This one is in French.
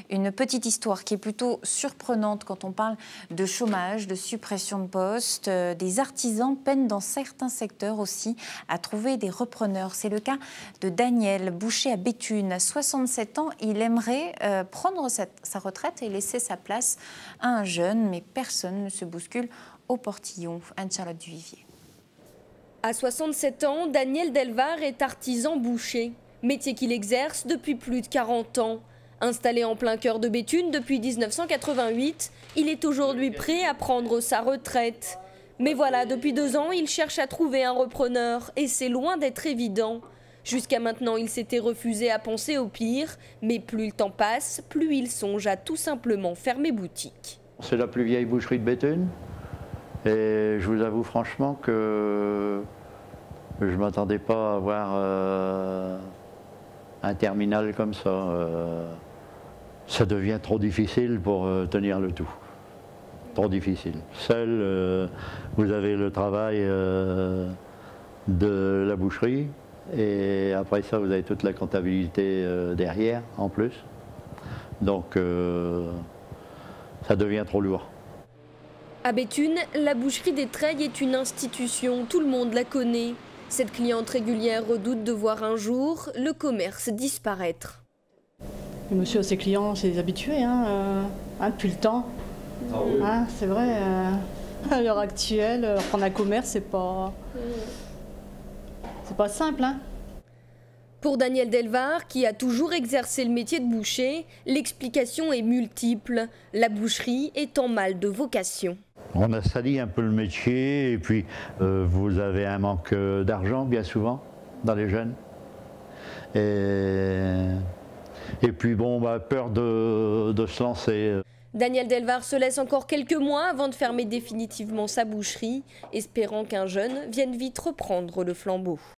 Une petite histoire qui est plutôt surprenante quand on parle de chômage, de suppression de postes. Des artisans peinent dans certains secteurs aussi à trouver des repreneurs. C'est le cas de Daniel, boucher à Béthune. À 67 ans, il aimerait prendre sa retraite et laisser sa place à un jeune, mais personne ne se bouscule au portillon. Anne-Charlotte Duvivier. À 67 ans, Daniel Delvar est artisan boucher, métier qu'il exerce depuis plus de 40 ans. Installé en plein cœur de Béthune depuis 1988, il est aujourd'hui prêt à prendre sa retraite. Mais voilà, depuis 2 ans, il cherche à trouver un repreneur et c'est loin d'être évident. Jusqu'à maintenant, il s'était refusé à penser au pire, mais plus le temps passe, plus il songe à tout simplement fermer boutique. C'est la plus vieille boucherie de Béthune et je vous avoue franchement que je ne m'attendais pas à avoir un terminal comme ça. Ça devient trop difficile pour tenir le tout. Trop difficile. Seul, vous avez le travail de la boucherie et après ça, vous avez toute la comptabilité derrière en plus. Donc, ça devient trop lourd. À Béthune, la boucherie des Treilles est une institution, tout le monde la connaît. Cette cliente régulière redoute de voir un jour le commerce disparaître. Le monsieur, ses clients, c'est des habitués, depuis le temps. C'est vrai, à l'heure actuelle, reprendre un commerce, c'est pas simple. Pour Daniel Delvar, qui a toujours exercé le métier de boucher, l'explication est multiple. La boucherie est en mal de vocation. On a sali un peu le métier et puis vous avez un manque d'argent bien souvent dans les jeunes. Et puis bon, peur de se lancer. Daniel Delvar se laisse encore quelques mois avant de fermer définitivement sa boucherie, espérant qu'un jeune vienne vite reprendre le flambeau.